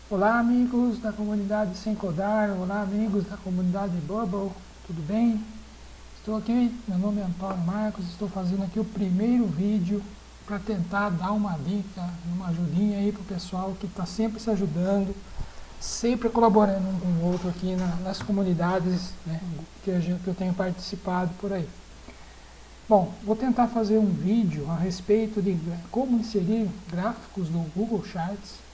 Olá amigos da comunidade Sem Codar, olá amigos da comunidade Bubble, tudo bem? Estou aqui, meu nome é Antônio Marcos, estou fazendo aqui o primeiro vídeo para tentar dar uma dica, uma ajudinha aí para o pessoal que está sempre se ajudando, sempre colaborando um com o outro aqui nas comunidades, né, que eu tenho participado por aí. Bom, vou tentar fazer um vídeo a respeito de como inserir gráficos do Google Charts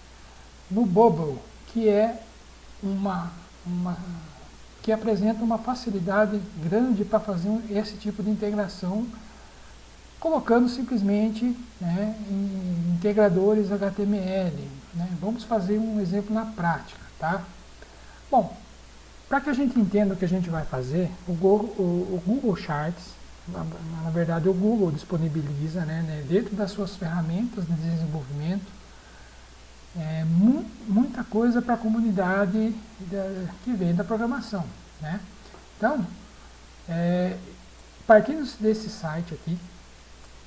no Bubble, que é que apresenta uma facilidade grande para fazer esse tipo de integração, colocando simplesmente, né, em integradores HTML. Né? Vamos fazer um exemplo na prática, tá? Bom, para que a gente entenda o que a gente vai fazer, o Google Charts, na verdade o Google disponibiliza, né, dentro das suas ferramentas de desenvolvimento, muita coisa para a comunidade que vem da programação, né? Então, partindo desse site aqui,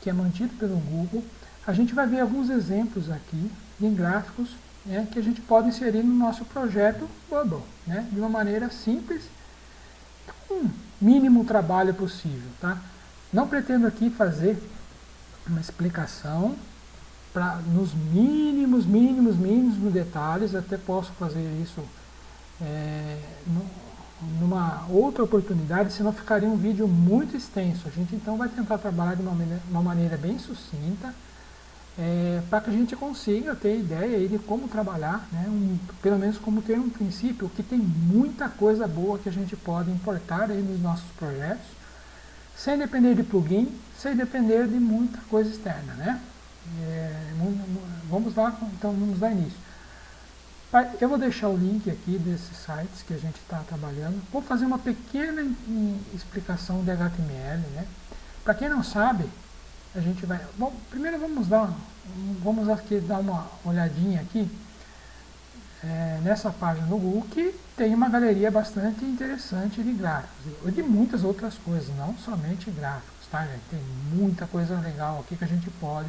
que é mantido pelo Google, a gente vai ver alguns exemplos aqui de gráficos, né, que a gente pode inserir no nosso projeto Bubble, né, de uma maneira simples, com o mínimo trabalho possível, tá? Não pretendo aqui fazer uma explicação nos mínimos detalhes, até posso fazer isso numa outra oportunidade, senão ficaria um vídeo muito extenso. A gente então vai tentar trabalhar de uma maneira bem sucinta, para que a gente consiga ter ideia aí de como trabalhar, né, pelo menos como ter um princípio, que tem muita coisa boa que a gente pode importar aí nos nossos projetos, sem depender de plugin, sem depender de muita coisa externa, né? Vamos lá, então vamos dar início. Eu vou deixar o link aqui desses sites que a gente está trabalhando. Vou fazer uma pequena explicação de HTML, né? Para quem não sabe, a gente vai... Bom, primeiro vamos aqui dar uma olhadinha aqui nessa página do Google, que tem uma galeria bastante interessante de gráficos, e de muitas outras coisas, não somente gráficos, tá, gente? Tem muita coisa legal aqui que a gente pode,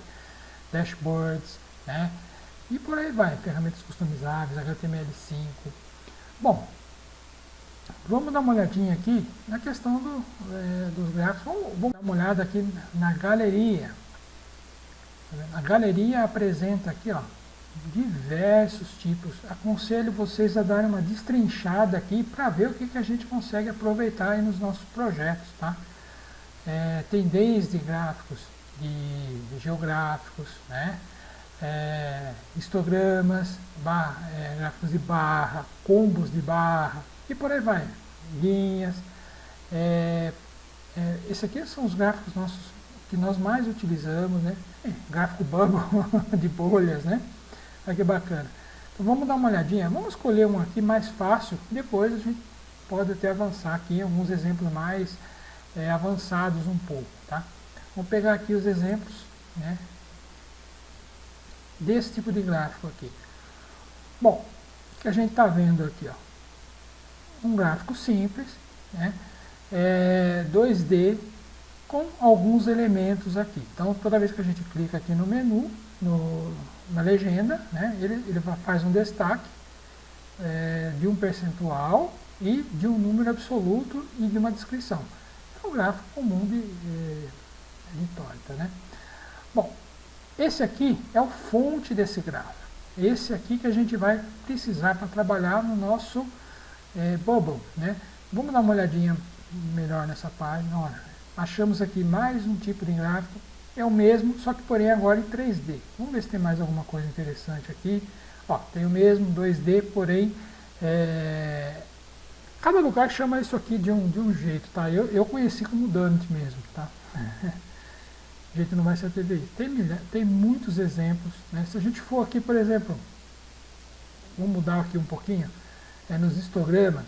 dashboards, né? E por aí vai, ferramentas customizáveis, HTML5. Bom, vamos dar uma olhadinha aqui na questão dos gráficos. Vamos dar uma olhada aqui na galeria. A galeria apresenta aqui, ó, diversos tipos. Aconselho vocês a darem uma destrinchada aqui para ver o que a gente consegue aproveitar aí nos nossos projetos, tá? Tem desde gráficos de geográficos, né? Histogramas, gráficos de barra, combos de barra e por aí vai, linhas. Esses aqui são os gráficos nossos que nós mais utilizamos, né? Gráfico Bubble de bolhas, né? Olha que bacana. Então vamos dar uma olhadinha, vamos escolher um aqui mais fácil, depois a gente pode até avançar aqui em alguns exemplos mais avançados um pouco, tá? Vamos pegar aqui os exemplos, né, desse tipo de gráfico aqui. Bom, o que a gente está vendo aqui, ó, um gráfico simples, né, 2D com alguns elementos aqui. Então, toda vez que a gente clica aqui no menu, na legenda, né, ele faz um destaque de um percentual e de um número absoluto e de uma descrição. É um gráfico comum de torta, né? Bom, esse aqui é o fonte desse gráfico. Esse aqui que a gente vai precisar para trabalhar no nosso Bubble, né? Vamos dar uma olhadinha melhor nessa página. Olha, achamos aqui mais um tipo de gráfico. É o mesmo, só que porém agora em 3D. Vamos ver se tem mais alguma coisa interessante aqui. Ó, tem o mesmo 2D, porém cada lugar chama isso aqui de um jeito, tá? Eu conheci como Donut mesmo, tá? A gente não vai se atrever. Tem muitos exemplos, né? Se a gente for aqui, por exemplo, vamos mudar aqui um pouquinho, nos histogramas.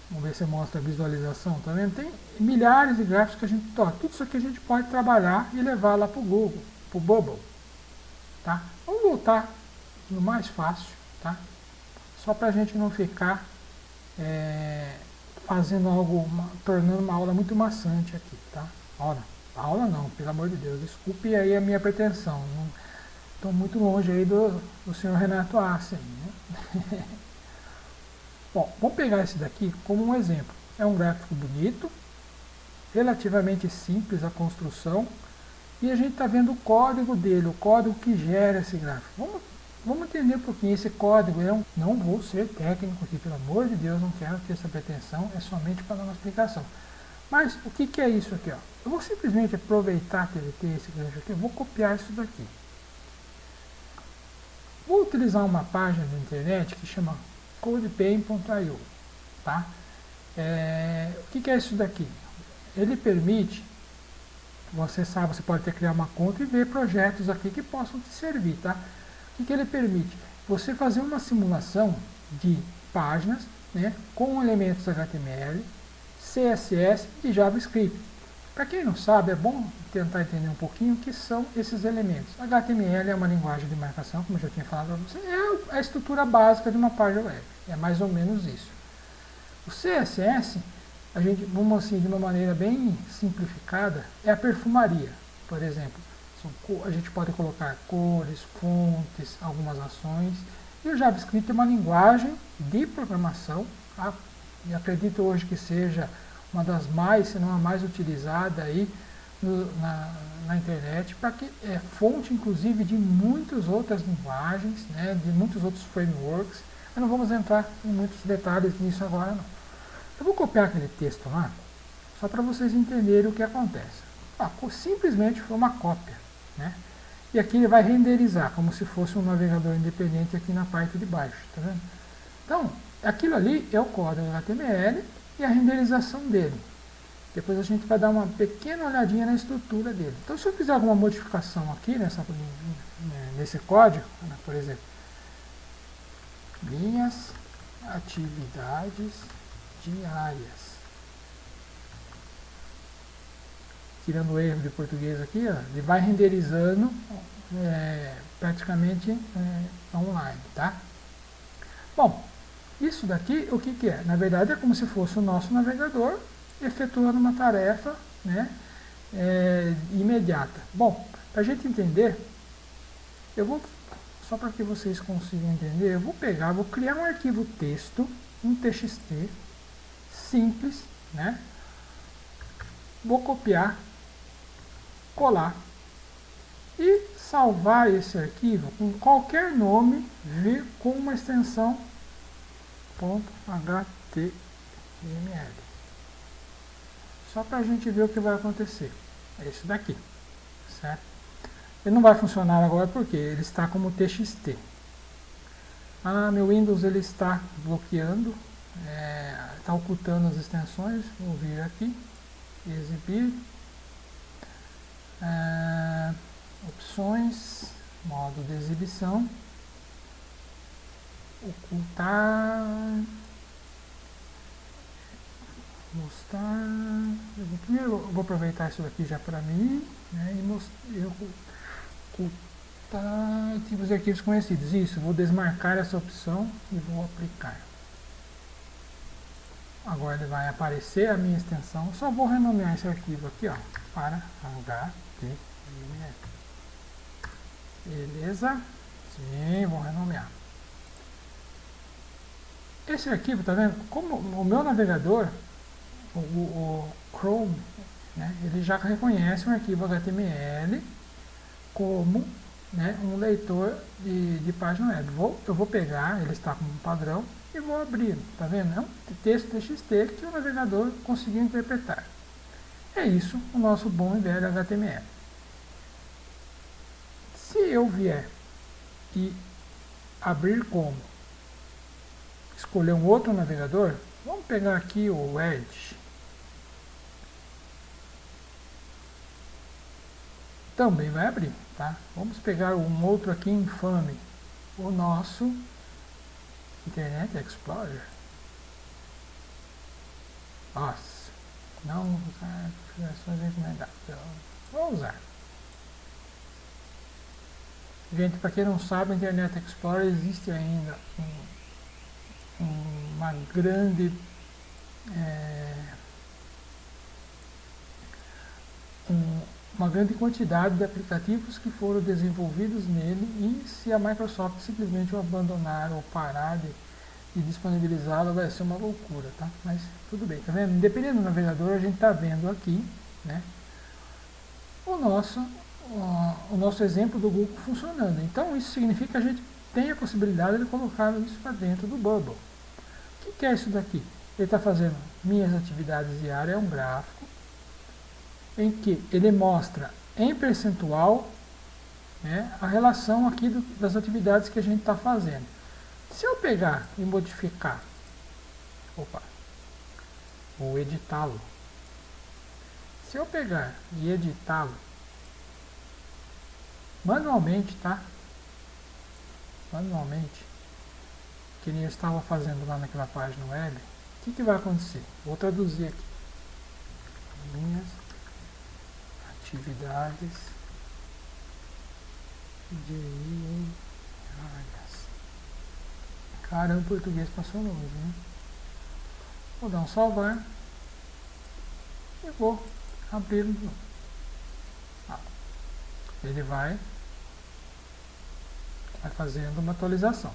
Vamos ver se mostra a visualização, tá vendo? Tem milhares de gráficos que a gente toca. Tudo isso aqui a gente pode trabalhar e levar lá para o Google, para o Bubble, tá? Vamos voltar no mais fácil, tá? Só para a gente não ficar fazendo algo, tornando uma aula muito maçante aqui, tá? Olha, aula não, pelo amor de Deus, desculpe aí a minha pretensão. Estou muito longe aí do senhor Renato Assen, né? Bom, vamos pegar esse daqui como um exemplo. É um gráfico bonito, relativamente simples a construção, e a gente está vendo o código dele, o código que gera esse gráfico. Vamos entender um pouquinho esse código. Não vou ser técnico aqui, pelo amor de Deus, não quero ter essa pretensão, é somente para dar uma explicação. Mas o que é isso aqui? Ó? Eu vou simplesmente aproveitar que ele tem esse gancho aqui, eu vou copiar isso daqui. Vou utilizar uma página da internet que chama codepen.io. Tá? O que é isso daqui? Ele permite, você sabe, você pode ter que criar uma conta e ver projetos aqui que possam te servir. Tá? O que ele permite? Você fazer uma simulação de páginas, né, com elementos HTML, CSS e JavaScript. Para quem não sabe, é bom tentar entender um pouquinho o que são esses elementos. HTML é uma linguagem de marcação, como eu já tinha falado para você, é a estrutura básica de uma página web. É mais ou menos isso. O CSS, a gente, vamos assim, de uma maneira bem simplificada, é a perfumaria. Por exemplo, a gente pode colocar cores, fontes, algumas ações. E o JavaScript é uma linguagem de programação, e acredito hoje que seja uma das mais, se não a mais utilizada aí na internet, para que é fonte inclusive de muitas outras linguagens, né, de muitos outros frameworks. Mas não vamos entrar em muitos detalhes nisso agora não. Eu vou copiar aquele texto lá, só para vocês entenderem o que acontece. Simplesmente foi uma cópia, né? E aqui ele vai renderizar, como se fosse um navegador independente aqui na parte de baixo, tá vendo? Então, aquilo ali é o código HTML e a renderização dele. Depois a gente vai dar uma pequena olhadinha na estrutura dele. Então, se eu fizer alguma modificação aqui nesse código, né, por exemplo, minhas atividades diárias. Tirando o erro de português aqui, ó, ele vai renderizando praticamente online, tá? Bom, isso daqui, o que é? Na verdade é como se fosse o nosso navegador efetuando uma tarefa, né, imediata. Bom, para a gente entender, eu vou, só para que vocês consigam entender, eu vou criar um arquivo texto, um TXT, simples, né? Vou copiar, colar e salvar esse arquivo com qualquer nome, com uma extensão .html. Só para a gente ver o que vai acontecer. É esse daqui, certo? Ele não vai funcionar agora porque ele está como TXT. Meu Windows ele está bloqueando, está ocultando as extensões. Vou vir aqui, exibir, opções, modo de exibição, ocultar, mostrar. Primeiro eu vou aproveitar isso aqui já para mim, né, e ocultar tipos de arquivos conhecidos. Isso, vou desmarcar essa opção e vou aplicar. Agora ele vai aparecer a minha extensão. Só vou renomear esse arquivo aqui, ó, para HTML. Beleza? Sim, vou renomear. Esse arquivo, tá vendo? Como o meu navegador, o Chrome, né, ele já reconhece um arquivo HTML como, né, um leitor de página web. Eu vou pegar, ele está como padrão, e vou abrir, tá vendo? É um texto TXT que o navegador conseguiu interpretar. É isso, o nosso bom e velho HTML. Se eu vier e abrir como, escolher um outro navegador, vamos pegar aqui o Edge. Também vai abrir, tá? Vamos pegar um outro aqui infame, o nosso Internet Explorer. Nossa, não usar configurações recomendadas. Vou usar. Gente, para quem não sabe, o Internet Explorer existe ainda uma grande uma grande quantidade de aplicativos que foram desenvolvidos nele, e se a Microsoft simplesmente o abandonar ou parar de disponibilizá-lo, vai ser uma loucura, tá? Mas tudo bem, tá vendo? Dependendo do navegador, a gente está vendo aqui, né, o nosso exemplo do Google funcionando. Então isso significa que a gente tem a possibilidade de colocar isso para dentro do Bubble. O que é isso daqui? Ele está fazendo minhas atividades diárias, é um gráfico em que ele mostra em percentual, né, a relação aqui das atividades que a gente está fazendo. Se eu pegar e modificar, vou editá-lo. Se eu pegar e editá-lo manualmente, tá? Manualmente, que nem eu estava fazendo lá naquela página web, o que vai acontecer? Vou traduzir aqui. Minhas atividades diárias. Caramba, o português passou longe, né? Vou dar um salvar e vou abrir de novo. Ele vai fazendo uma atualização.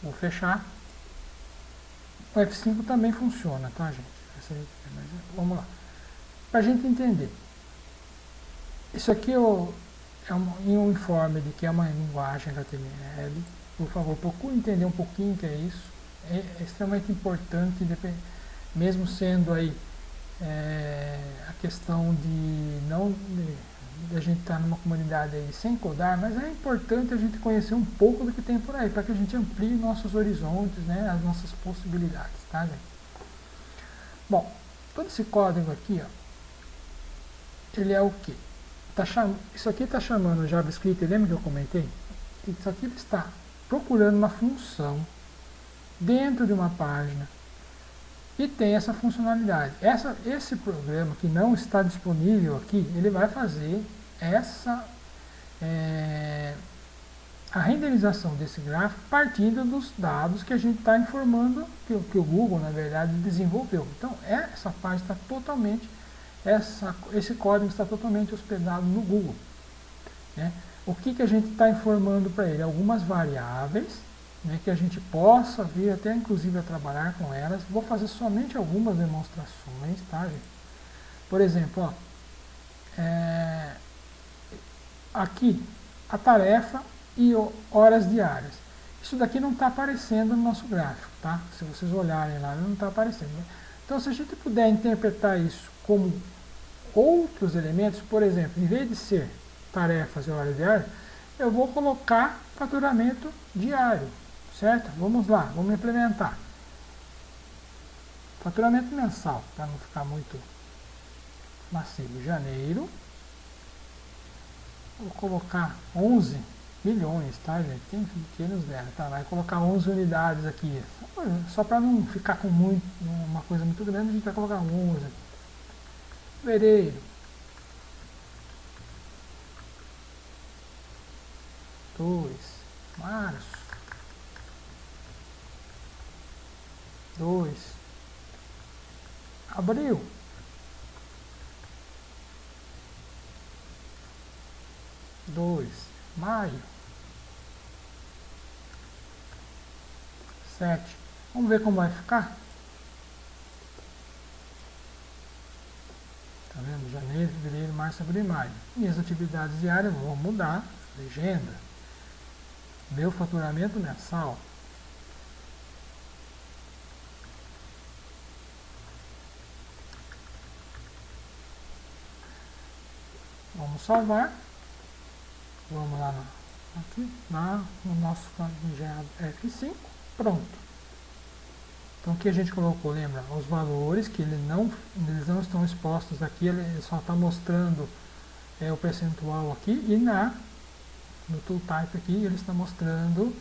Vou fechar. O F5 também funciona, tá, gente? Vamos lá. Para a gente entender. Isso aqui é um informe de que é uma linguagem HTML. Por favor, procure entender um pouquinho o que é isso. É extremamente importante, mesmo sendo aí a questão de a gente estar numa comunidade aí sem codar, mas é importante a gente conhecer um pouco do que tem por aí, para que a gente amplie nossos horizontes, né, as nossas possibilidades, tá, gente? Bom, todo esse código aqui, ó, ele é o quê? Isso aqui está chamando o JavaScript, lembra que eu comentei? Isso aqui está procurando uma função dentro de uma página e tem essa funcionalidade. Esse programa que não está disponível aqui, ele vai fazer a renderização desse gráfico partindo dos dados que a gente está informando, que o Google, na verdade, desenvolveu. Então, essa parte está totalmente, esse código está totalmente hospedado no Google, né? O que a gente está informando para ele? Algumas variáveis, né, que a gente possa vir até inclusive a trabalhar com elas. Vou fazer somente algumas demonstrações, tá, gente? Por exemplo, ó, aqui a tarefa e horas diárias. Isso daqui não está aparecendo no nosso gráfico, tá? Se vocês olharem lá, não está aparecendo, né? Então, se a gente puder interpretar isso como outros elementos, por exemplo, em vez de ser tarefas e horas diárias, eu vou colocar faturamento diário, certo? Vamos lá, vamos implementar. Faturamento mensal, para não ficar muito massivo. Janeiro, vou colocar 11 milhões, tá, gente? Quem nos dera, tá? Vai colocar 11 unidades aqui. Só para não ficar com uma coisa muito grande, a gente vai colocar 11. Fevereiro, 2, março, 2, abril, 2, maio, 7. Vamos ver como vai ficar? Tá vendo? Janeiro, fevereiro, março, abril e maio. Minhas atividades diárias vão mudar. Legenda. Meu faturamento mensal. Vamos salvar. Vamos lá aqui no nosso engenhado F5. Pronto. Então aqui a gente colocou, lembra, os valores que eles não estão expostos aqui, ele só está mostrando o percentual aqui, e no tooltype aqui ele está mostrando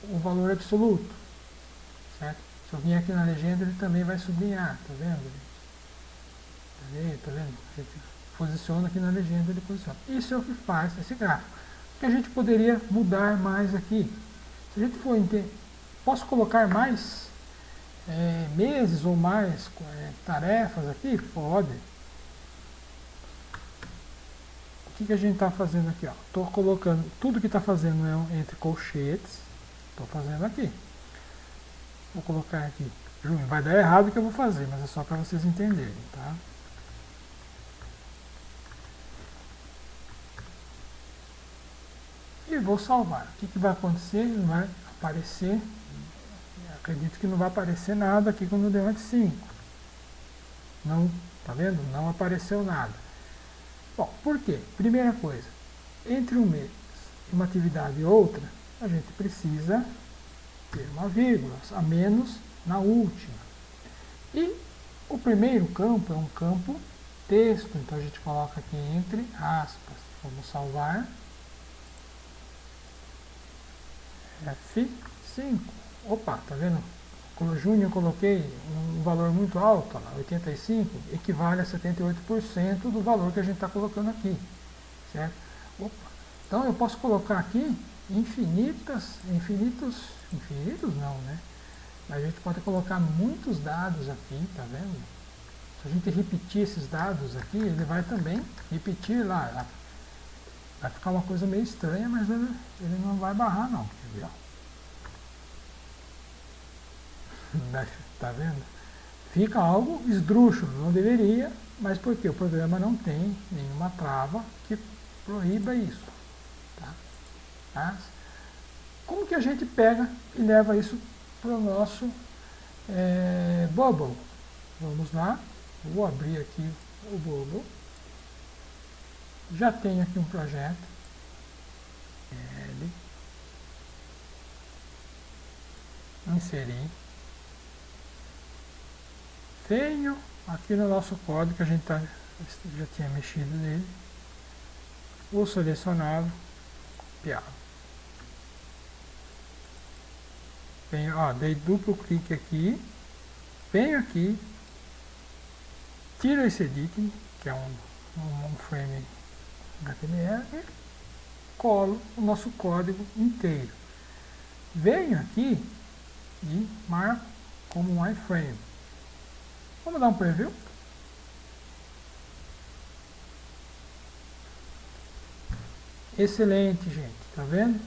o valor absoluto, certo? Se eu vier aqui na legenda, ele também vai sublinhar, tá vendo? Tá vendo? A gente posiciona aqui na legenda, ele posiciona. Isso é o que faz esse gráfico. O que a gente poderia mudar mais aqui? Se a gente for posso colocar mais meses ou mais tarefas aqui? Pode. que a gente está fazendo aqui? Estou colocando tudo que está fazendo entre colchetes. Estou fazendo aqui. Vou colocar aqui. Vai dar errado o que eu vou fazer, mas é só para vocês entenderem, tá? E vou salvar. O que vai acontecer? Não vai aparecer. Acredito que não vai aparecer nada aqui quando deu antes 5. Não, tá vendo? Não apareceu nada. Bom, por quê? Primeira coisa, entre um mês e uma atividade e outra, a gente precisa ter uma vírgula, a menos na última. E o primeiro campo é um campo texto, então a gente coloca aqui entre aspas. Vamos salvar. F5. Opa, tá vendo? Com o Júnior eu coloquei um valor muito alto, lá, 85, equivale a 78% do valor que a gente está colocando aqui. Certo? Opa. Então eu posso colocar aqui infinitos não, né? Mas a gente pode colocar muitos dados aqui, tá vendo? Se a gente repetir esses dados aqui, ele vai também repetir lá. Vai ficar uma coisa meio estranha, mas ele não vai barrar não. Quer ver? Tá vendo? Fica algo esdrúxulo, não deveria, mas porque o programa não tem nenhuma trava que proíba isso. Tá? Mas, como que a gente pega e leva isso para o nosso Bubble? Vamos lá, vou abrir aqui o Bubble. Já tenho aqui um projeto. Inserir. Tenho aqui no nosso código que a gente já tinha mexido nele. Vou selecioná-lo, copiá-lo. Dei duplo clique aqui, venho aqui, tiro esse editing, que é um frame HTML, e colo o nosso código inteiro. Venho aqui e marco como um iframe. Vamos dar um preview? Excelente, gente. Tá vendo?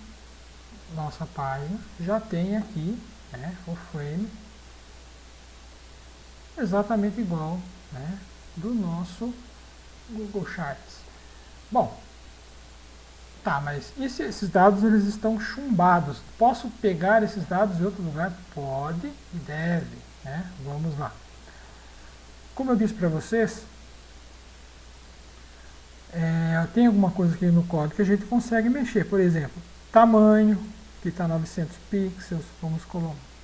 Nossa página já tem aqui, né, o frame exatamente igual, né, do nosso Google Charts. Bom, tá, mas esses dados eles estão chumbados. Posso pegar esses dados em outro lugar? Pode e deve, né? Vamos lá. Como eu disse para vocês, tem alguma coisa aqui no código que a gente consegue mexer. Por exemplo, tamanho, que está 900 pixels,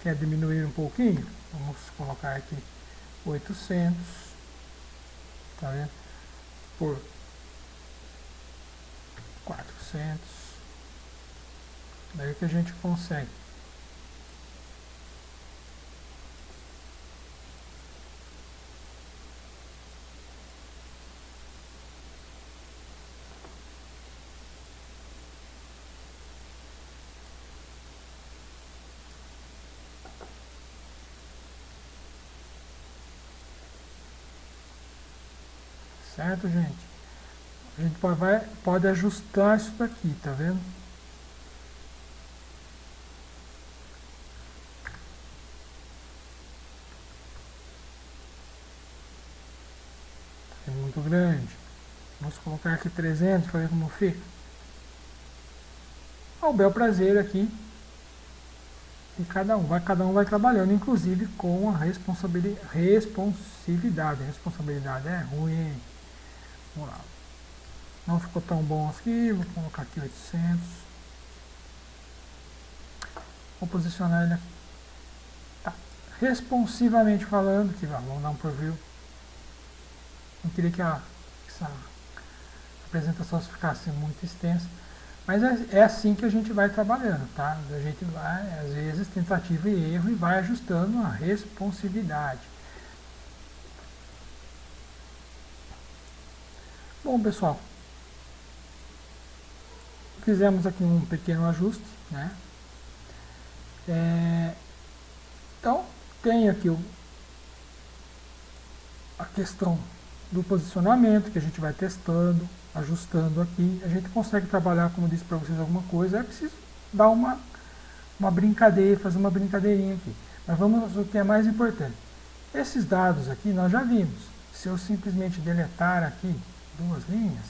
quer diminuir um pouquinho? Vamos colocar aqui 800, tá vendo? Por 400, daí que a gente consegue. Certo, gente? A gente pode ajustar isso daqui, tá vendo? É muito grande. Vamos colocar aqui 300 para ver como fica. Ao bel prazer aqui de cada um. Cada um vai trabalhando, inclusive com a responsividade. A responsabilidade é ruim. Vamos lá. Não ficou tão bom aqui, vou colocar aqui 800. Vou posicionar ele aqui. Tá. Responsivamente falando, aqui, vamos dar um preview. Não queria que essa apresentação ficasse muito extensa, mas é assim que a gente vai trabalhando, tá? A gente vai, às vezes, tentativa e erro, e vai ajustando a responsividade. Bom, pessoal, fizemos aqui um pequeno ajuste, né? Então, tem aqui a questão do posicionamento, que a gente vai testando, ajustando aqui. A gente consegue trabalhar, como eu disse para vocês, alguma coisa. É preciso dar uma brincadeira, fazer uma brincadeirinha aqui. Mas vamos ao que é mais importante. Esses dados aqui nós já vimos. Se eu simplesmente deletar aqui 2 linhas,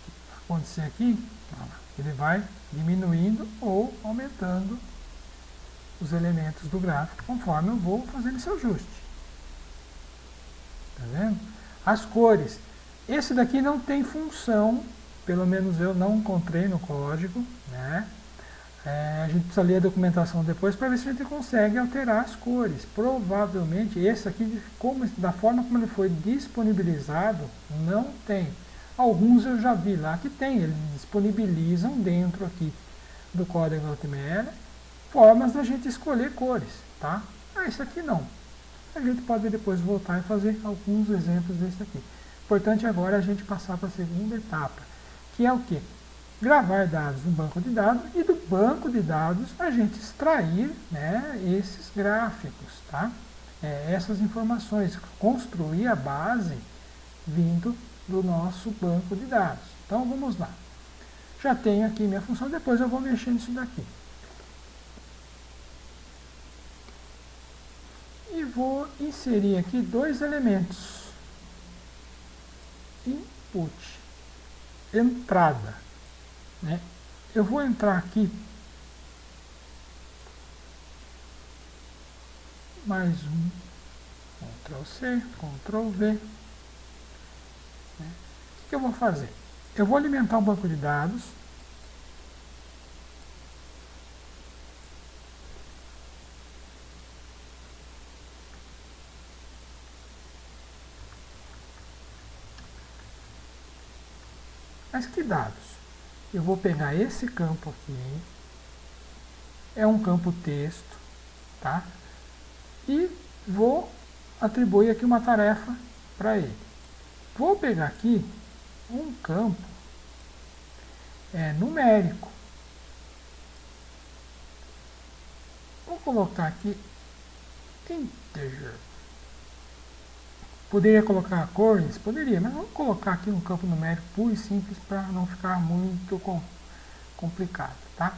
o que vai acontecer aqui? Ele vai diminuindo ou aumentando os elementos do gráfico conforme eu vou fazendo esse ajuste. Tá vendo? As cores. Esse daqui não tem função, pelo menos eu não encontrei no código, né? A gente precisa ler a documentação depois para ver se a gente consegue alterar as cores. Provavelmente esse aqui, da forma como ele foi disponibilizado, não tem. Alguns eu já vi lá que tem, eles disponibilizam dentro aqui do código HTML formas da gente escolher cores, tá? Esse aqui não. A gente pode depois voltar e fazer alguns exemplos desse aqui. Importante agora a gente passar para a segunda etapa, que é o quê? Gravar dados no banco de dados e do banco de dados a gente extrair, né, esses gráficos, tá? Essas informações, construir a base vindo do nosso banco de dados. Então vamos lá. Já tenho aqui minha função, depois eu vou mexer nisso daqui. E vou inserir aqui 2 elementos. Input, entrada. Né? Eu vou entrar aqui, mais um, Ctrl C, Ctrl V. Né? O que eu vou fazer? Eu vou alimentar um banco de dados. Mas que dados? Eu vou pegar esse campo aqui, é um campo texto, tá? E vou atribuir aqui uma tarefa para ele. Vou pegar aqui um campo numérico. Vou colocar aqui integer. Poderia colocar cores? Poderia, mas vamos colocar aqui um campo numérico puro e simples para não ficar muito complicado, tá?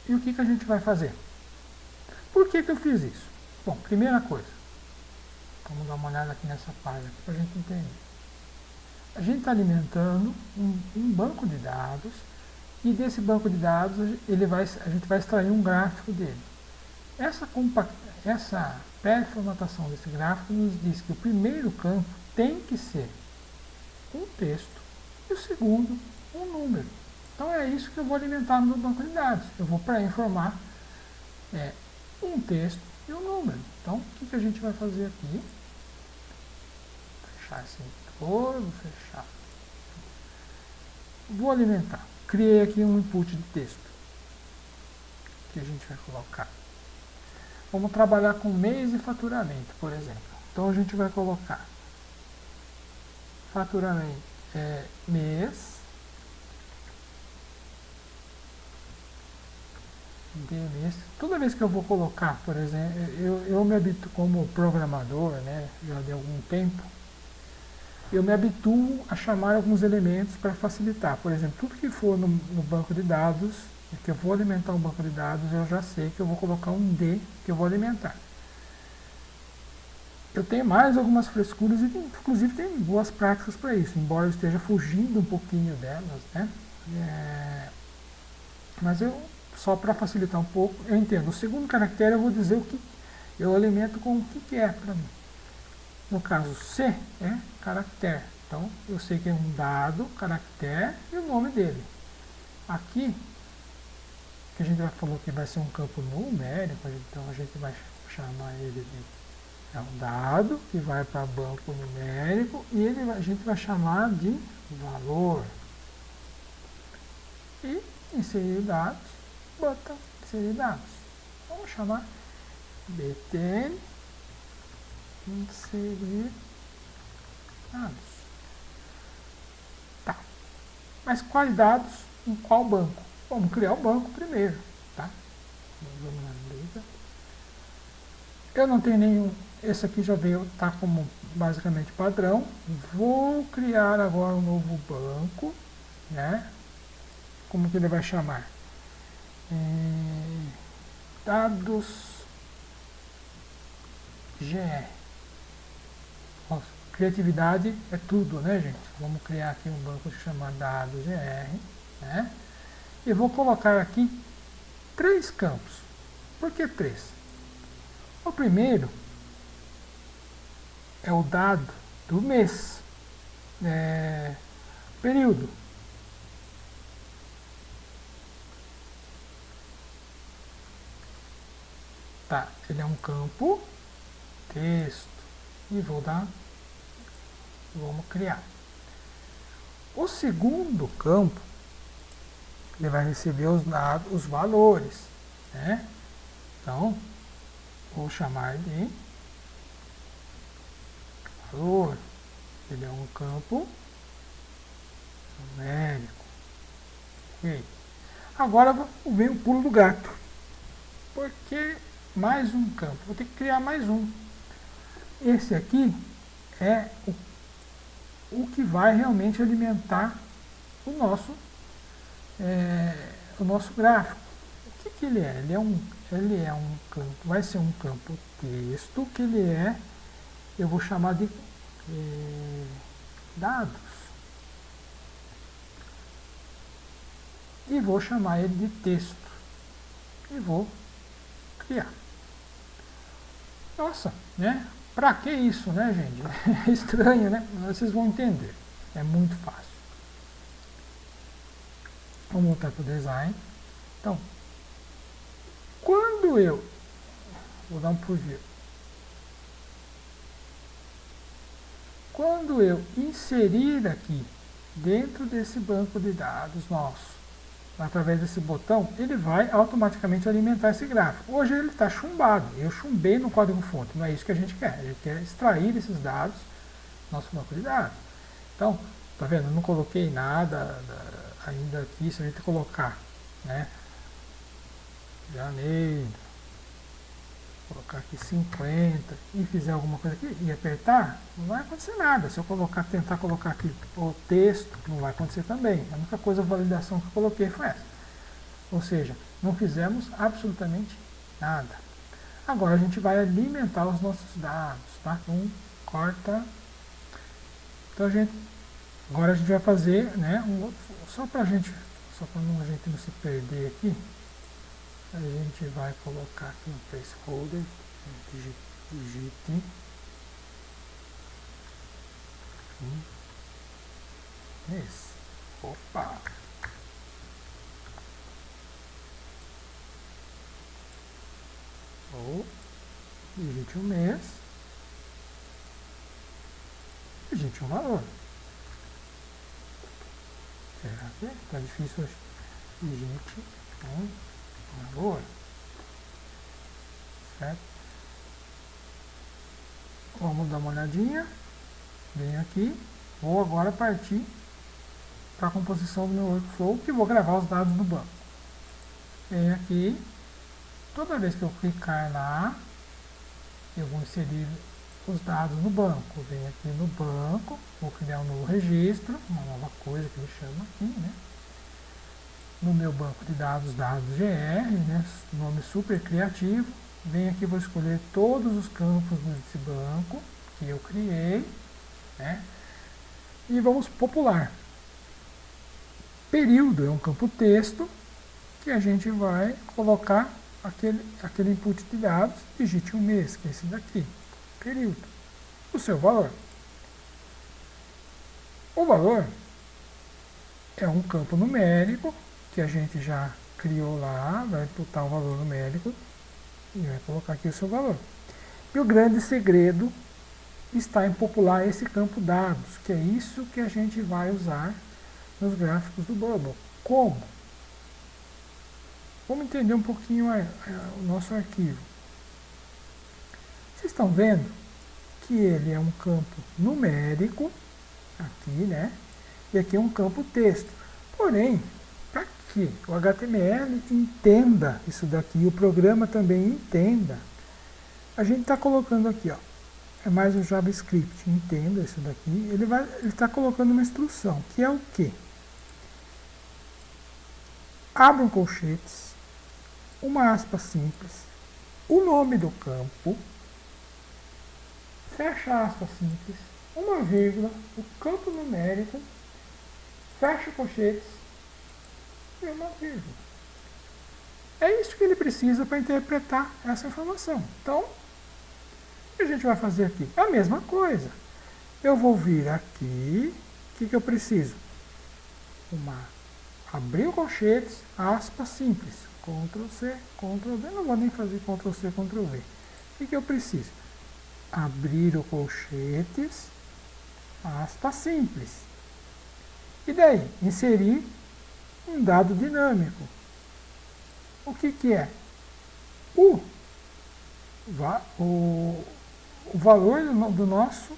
E o que a gente vai fazer? Por que eu fiz isso? Bom, primeira coisa, vamos dar uma olhada aqui nessa página para a gente entender. A gente está alimentando um banco de dados e desse banco de dados a gente vai extrair um gráfico dele. Essa pré-formatação desse gráfico nos diz que o primeiro campo tem que ser um texto e o segundo um número. Então é isso que eu vou alimentar no meu banco de dados. Eu vou pré-informar um texto e um número. Então o que a gente vai fazer aqui? Fechar esse todo, fechar. Vou alimentar. Criei aqui um input de texto que a gente vai colocar. Vamos trabalhar com mês e faturamento, por exemplo. Então a gente vai colocar faturamento mês de mês. Toda vez que eu vou colocar, por exemplo, eu me habituo como programador, né, já de algum tempo, eu me habituo a chamar alguns elementos para facilitar. Por exemplo, tudo que for no banco de dados, que eu vou alimentar um banco de dados, eu já sei que eu vou colocar um D que eu vou alimentar. Eu tenho mais algumas frescuras e inclusive tem boas práticas para isso, embora eu esteja fugindo um pouquinho delas, né? Mas só para facilitar um pouco, eu entendo. O segundo caractere eu vou dizer o que eu alimento com o que é para mim. No caso, C é caractere. Então, eu sei que é um dado, caractere e o nome dele. Aqui, que a gente já falou que vai ser um campo numérico, então a gente vai chamar ele de um dado, que vai para banco numérico, e a gente vai chamar de valor. E inserir dados, botão inserir dados. Vamos chamar btn inserir dados. Tá. Mas quais dados em qual banco? Vamos criar o banco primeiro, tá? Vamos na liga. Eu não tenho nenhum, esse aqui já veio, tá como basicamente padrão. Vou criar agora um novo banco, né? Como que ele vai chamar? Dados GR. Nossa, criatividade é tudo, né, gente? Vamos criar aqui um banco chamado dados GR, né? E vou colocar aqui 3 campos. Por que 3? O primeiro é o dado do mês, período. Tá, ele é um campo texto e vamos criar. O segundo campo, ele vai receber os dados, os valores, né? Então, vou chamar de valor. Ele é um campo numérico. Ok. Agora vem o pulo do gato. Porque mais um campo. Vou ter que criar mais um. Esse aqui é o que vai realmente alimentar o nosso gráfico. O que ele é? Ele é um campo, vai ser um campo texto que eu vou chamar de dados. E vou chamar ele de texto. E vou criar. Nossa, né? Pra que isso, né, gente? É estranho, né? Mas vocês vão entender. É muito fácil. Vamos voltar para o design. Então, quando eu... Vou dar um preview. Quando eu inserir aqui, dentro desse banco de dados nosso, através desse botão, ele vai automaticamente alimentar esse gráfico. Hoje ele está chumbado. Eu chumbei no código-fonte. Não é isso que a gente quer. A gente quer extrair esses dados do nosso banco de dados. Então, tá vendo? Eu não coloquei nada ainda aqui. Se a gente colocar, né? Janeiro. Colocar aqui 50 e fizer alguma coisa aqui e apertar, não vai acontecer nada. Se eu tentar colocar aqui o texto, não vai acontecer também. A única coisa, a validação que eu coloquei foi essa. Ou seja, não fizemos absolutamente nada. Agora a gente vai alimentar os nossos dados, tá? Corta. Então agora a gente vai fazer, né? Só para a gente não se perder aqui. A gente vai colocar aqui um placeholder, digite mês. Opa! Ou digite um mês, digite um valor. Será que tá difícil hoje? Digite um valor, certo? Vamos dar uma olhadinha. Vem aqui. Vou agora partir para a composição do meu workflow, que vou gravar os dados do banco. Vem aqui. Toda vez que eu clicar lá, eu vou inserir os dados no banco. Vem aqui no banco, vou criar um novo registro, uma nova coisa que ele chama aqui, né? No meu banco de dados, dados GR, né, nome super criativo. Venho aqui, vou escolher todos os campos desse banco que eu criei, né, e vamos popular. Período é um campo texto que a gente vai colocar aquele input de dados, digite um mês, que é esse daqui, período. O seu valor. O valor é um campo numérico que a gente já criou lá, vai imputar o valor numérico e vai colocar aqui o seu valor. E o grande segredo está em popular esse campo dados, que é isso que a gente vai usar nos gráficos do Bubble. Como? Vamos entender um pouquinho o nosso arquivo. Vocês estão vendo que ele é um campo numérico, aqui, né? E aqui é um campo texto. Porém, para que o HTML entenda isso daqui, o programa também entenda a gente está colocando aqui, ó, é mais o JavaScript, entenda isso daqui, ele está colocando uma instrução, que é o quê? Abram colchetes, uma aspa simples, o nome do campo, fecha a aspa simples, uma vírgula, o campo numérico, fecha colchetes e uma vírgula. É isso que ele precisa para interpretar essa informação. Então, o que a gente vai fazer aqui? A mesma coisa. Eu vou vir aqui, o que eu preciso? Abrir o colchetes, aspa simples, Ctrl C, Ctrl V, não vou nem fazer Ctrl C, Ctrl V. O que eu preciso? Abrir o colchetes, aspa simples. E daí? Inserir um dado dinâmico. O que é? O valor do nosso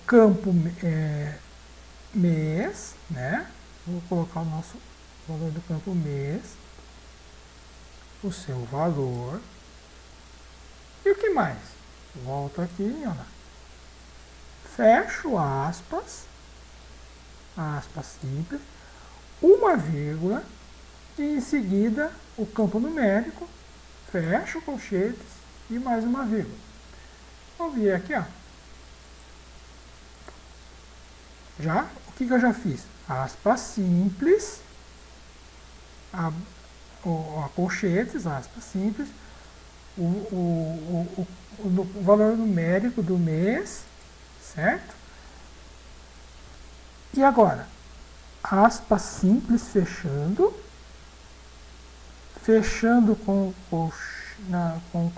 campo mês, né? Vou colocar o nosso valor do campo mês, o seu valor, e o que mais? Volto aqui, olha, fecho aspas, aspa simples, uma vírgula, e em seguida o campo numérico, fecho colchetes e mais uma vírgula. Vou vir aqui, ó. Já, o que eu já fiz? Aspa simples, colchetes, aspa simples, o valor numérico do mês, certo? E agora, aspa simples fechando com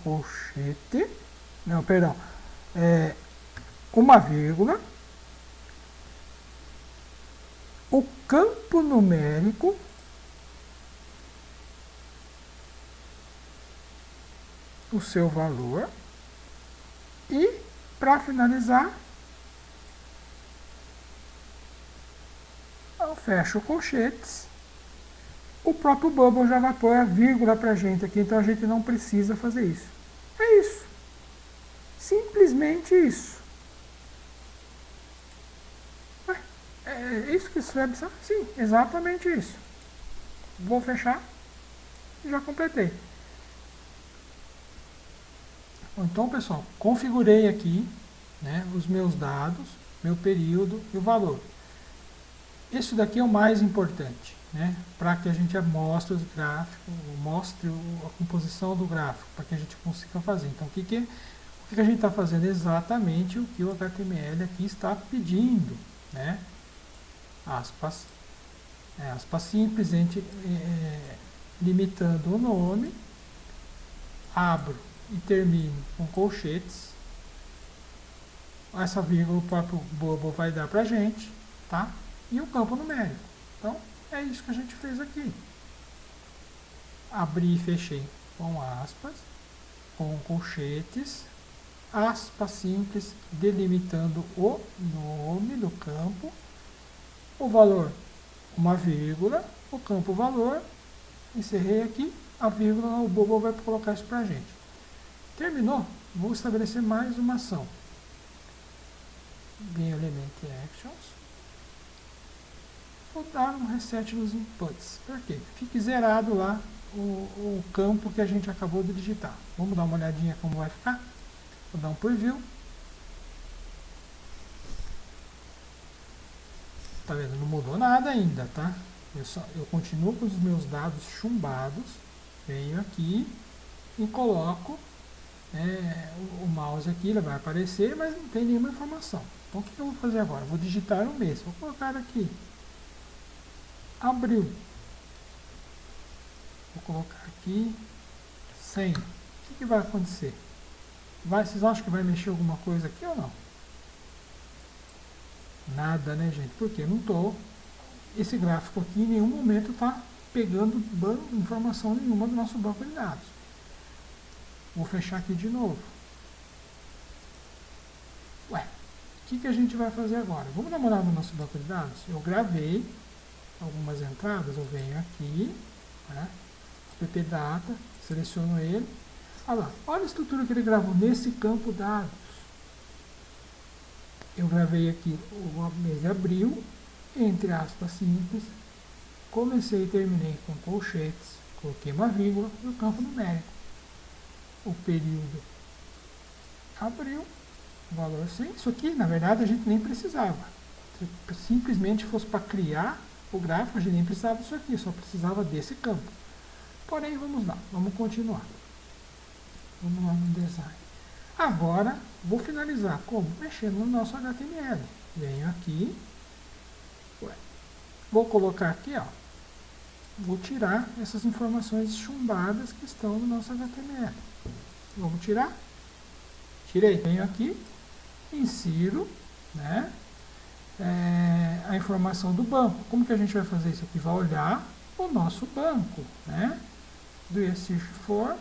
colchete, não, perdão, uma vírgula, o campo numérico, o seu valor, e, para finalizar, eu fecho colchetes. O próprio Bubble já vai pôr a vírgula para a gente aqui, então a gente não precisa fazer isso. É isso. Simplesmente isso. É isso que isso vai precisar? Sim, exatamente isso. Vou fechar e já completei. Então, pessoal, configurei aqui, né, os meus dados, meu período e o valor. Isso daqui é o mais importante, né, para que a gente mostre os gráficos, mostre a composição do gráfico, para que a gente consiga fazer. Então, o que a gente está fazendo? Exatamente o que o HTML aqui está pedindo, né? Aspas simples, limitando o nome, abro e termino com colchetes. Essa vírgula o próprio Bubble vai dar para a gente, tá? E o campo numérico. Então, é isso que a gente fez aqui. Abri e fechei com aspas, com colchetes, aspa simples, delimitando o nome do campo, o valor, uma vírgula, o campo valor, encerrei aqui, a vírgula, o Bubble vai colocar isso para a gente. Terminou? Vou estabelecer mais uma ação. Vem Element Actions. Vou dar um reset nos inputs. Por quê? Fique zerado lá o campo que a gente acabou de digitar. Vamos dar uma olhadinha como vai ficar? Vou dar um preview. Tá vendo? Não mudou nada ainda, tá? Eu continuo com os meus dados chumbados. Venho aqui e coloco o mouse aqui, ele vai aparecer, mas não tem nenhuma informação. Então o que eu vou fazer agora? Vou digitar o mês. Vou colocar aqui abril. Vou colocar aqui 100. O que vai acontecer? Vocês acham que vai mexer alguma coisa aqui ou não? Nada, né, gente? Porque eu não estou... Esse gráfico aqui em nenhum momento está pegando informação nenhuma do nosso banco de dados. Vou fechar aqui de novo. Ué, o que a gente vai fazer agora? Vamos dar uma olhada no nosso banco de dados? Eu gravei algumas entradas, eu venho aqui, né, ppdata, Seleciono ele. Olha lá, olha a estrutura que ele gravou nesse campo dados. Eu gravei aqui o mês de abril, entre aspas simples, comecei e terminei com colchetes, coloquei uma vírgula e o campo numérico. O período abril, valor 100. Isso aqui, na verdade, a gente nem precisava. Se simplesmente fosse para criar o gráfico, a gente nem precisava disso aqui, só precisava desse campo. Porém, vamos lá, vamos continuar. Vamos lá no design. Agora, vou finalizar como? Mexendo no nosso HTML. Venho aqui, vou colocar aqui, ó, vou tirar essas informações chumbadas que estão no nosso HTML. Vamos tirar? Tirei. Venho aqui, insiro, né, a informação do banco. Como que a gente vai fazer isso aqui? Vai olhar o nosso banco, né, do search for,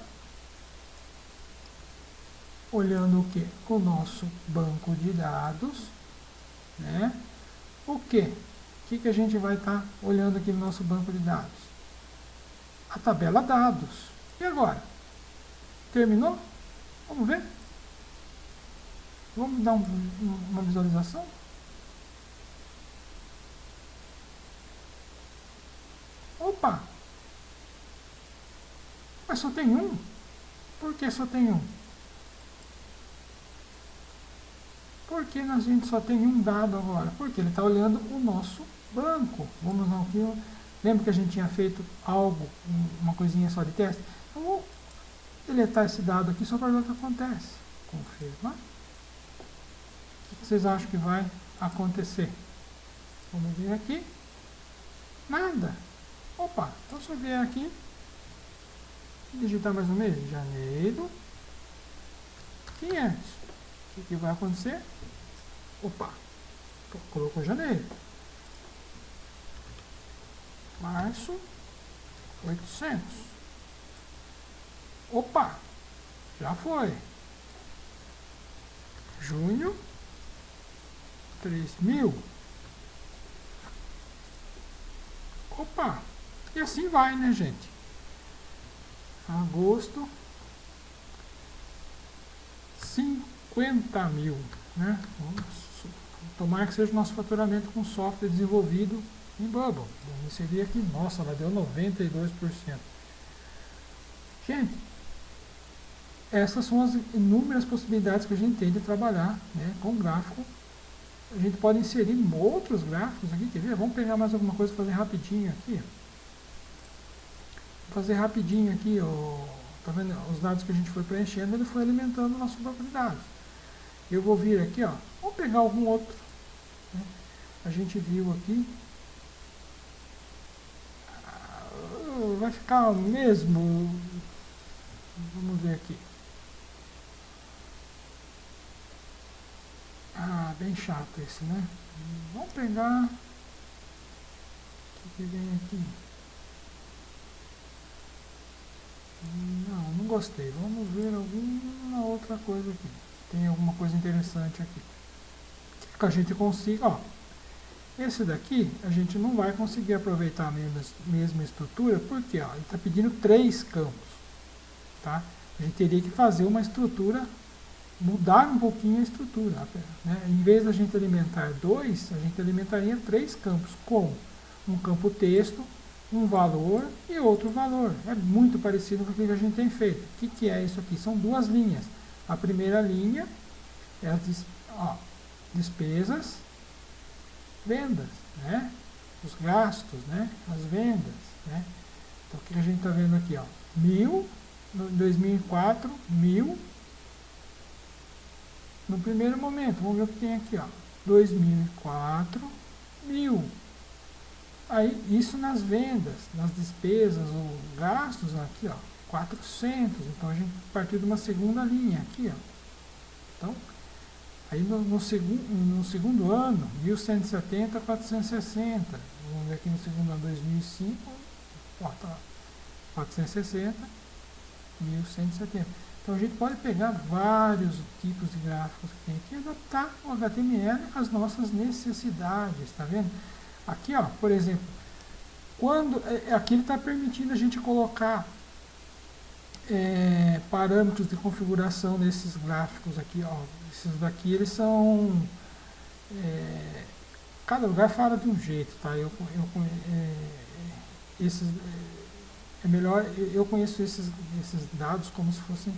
olhando o que? O nosso banco de dados, né? O que? O que a gente vai estar olhando aqui no nosso banco de dados? A tabela dados. E agora? Terminou? Vamos ver? Vamos dar uma visualização? Opa! Mas só tem um? Por que só tem um? Por que a gente só tem um dado agora? Porque ele está olhando o nosso banco. Vamos lá aqui. Lembra que a gente tinha feito algo, uma coisinha só de teste? Então, vou deletar esse dado aqui só para ver o que acontece. Confirma. O que vocês acham que vai acontecer? Vamos ver aqui. Nada. Opa, então se eu vier aqui, digitar mais um mês, janeiro, 500. O que vai acontecer? Opa, colocou janeiro. Março, 800. Opa, já foi. Junho, 3.000. Opa, e assim vai, né, gente? Agosto, 50.000, né? Vamos tomar que seja o nosso faturamento com software desenvolvido em Bubble. Vamos inserir aqui, nossa, ela deu 92%. Gente, essas são as inúmeras possibilidades que a gente tem de trabalhar, né, com gráfico. A gente pode inserir outros gráficos aqui, quer ver? Vamos pegar mais alguma coisa e fazer rapidinho aqui. Vou fazer rapidinho aqui, ó. Tá vendo? Os dados que a gente foi preenchendo, ele foi alimentando o nosso banco de dados. Eu vou vir aqui, ó. Vamos pegar algum outro, né? A gente viu aqui. Vai ficar o mesmo. Vamos ver aqui. Ah, bem chato esse, né? Vamos pegar. O que vem aqui? Não gostei. Vamos ver alguma outra coisa aqui. Tem alguma coisa interessante aqui. Que a gente consiga, ó. Esse daqui, a gente não vai conseguir aproveitar a mesma estrutura, porque ó, ele está pedindo 3 campos. Tá? A gente teria que fazer uma estrutura, mudar um pouquinho a estrutura. Né? Em vez da gente alimentar 2, a gente alimentaria 3 campos, com um campo texto, um valor e outro valor. É muito parecido com o que a gente tem feito. O que é isso aqui? São 2 linhas. A primeira linha é as despesas, vendas, né? Os gastos, né? As vendas, né? Então, o que a gente está vendo aqui, ó? 1.000, no 2004, 1.000. No primeiro momento, vamos ver o que tem aqui, ó. 2004, 1.000. Aí, isso nas vendas, nas despesas ou gastos, aqui, ó, 400. Então, a gente partiu de uma segunda linha aqui, ó. Então, aí no segundo ano, 1.170, 460. Vamos ver aqui no segundo ano, 2005, ó, tá, 460, 1.170. Então, a gente pode pegar vários tipos de gráficos que tem aqui e adaptar o HTML às nossas necessidades, tá vendo? Aqui, ó, por exemplo, aqui ele está permitindo a gente colocar parâmetros de configuração desses gráficos aqui, ó. Esses daqui, eles são... cada lugar fala de um jeito, tá? Esses, é melhor, eu conheço esses dados como se fossem...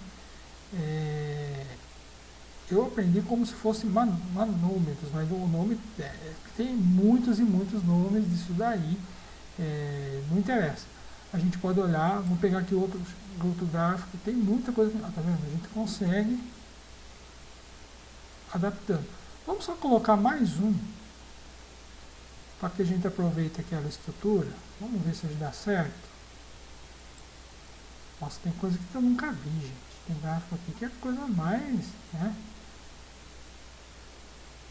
eu aprendi como se fossem manômetros, mas o nome tem muitos e muitos nomes disso daí, não interessa. A gente pode olhar, vou pegar aqui outro gráfico, tem muita coisa, tá vendo? A gente consegue adaptando. Vamos só colocar mais um, para que a gente aproveite aquela estrutura. Vamos ver se dá certo. Nossa, tem coisa que eu nunca vi, gente. Tem gráfico aqui que é coisa mais, né?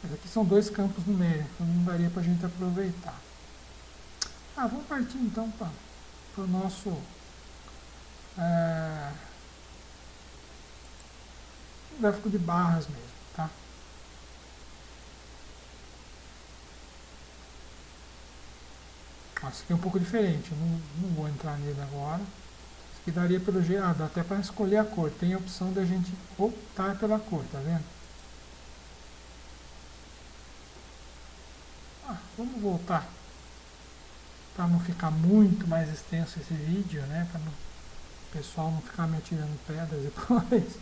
Mas aqui são dois campos numéricos, não daria para a gente aproveitar. Vamos partir então para o nosso gráfico de barras mesmo, tá? Esse aqui é um pouco diferente, eu não vou entrar nele agora. Esse aqui daria pelo jeito, dá até para escolher a cor. Tem a opção da gente optar pela cor, tá vendo? Vamos voltar para não ficar muito mais extenso esse vídeo, né? Para o pessoal não ficar me atirando pedras depois.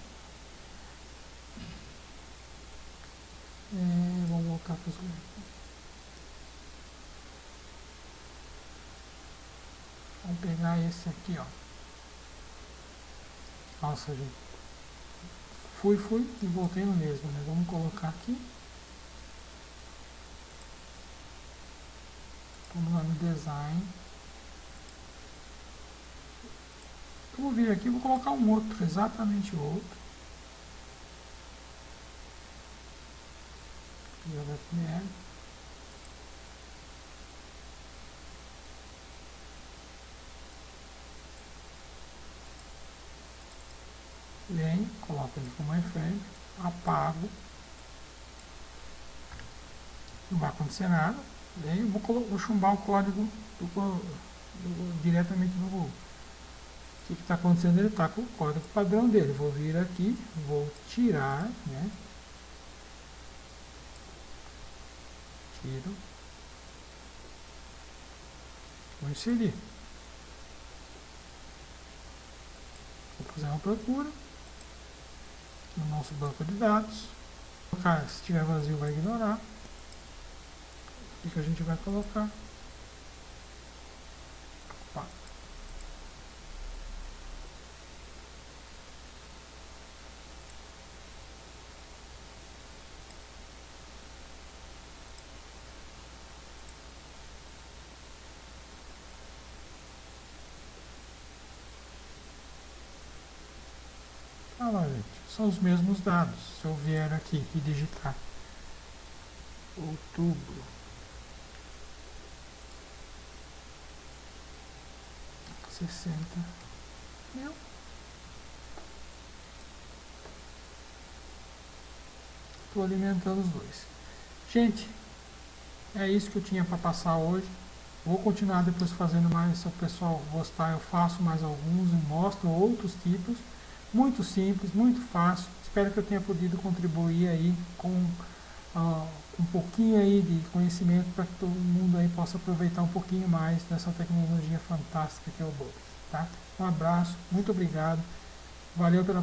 Vamos voltar para os... Vamos pegar esse aqui, ó. Nossa, gente. Fui e voltei no mesmo, né? Vamos colocar aqui. Vamos lá no design. Eu vou vir aqui e vou colocar um outro, exatamente outro. HTML. Venho, coloco ele como iframe, apago. Não vai acontecer nada. Venho, vou chumbar o código diretamente no Google. O que está acontecendo? Ele está com o código padrão dele. Vou vir aqui, vou tirar, né? Tiro. Vou inserir. Vou fazer uma procura no nosso banco de dados. Se estiver vazio, vai ignorar. O que a gente vai colocar? Opa. Lá, gente, são os mesmos dados. Se eu vier aqui e digitar outubro, $60.000. Estou alimentando os dois. Gente, é isso que eu tinha para passar hoje. Vou continuar depois fazendo mais. Se o pessoal gostar, eu faço mais alguns e mostro outros tipos. Muito simples, muito fácil. Espero que eu tenha podido contribuir aí com um pouquinho aí de conhecimento para que todo mundo aí possa aproveitar um pouquinho mais dessa tecnologia fantástica que é o Bubble, tá? Um abraço, muito obrigado, valeu pela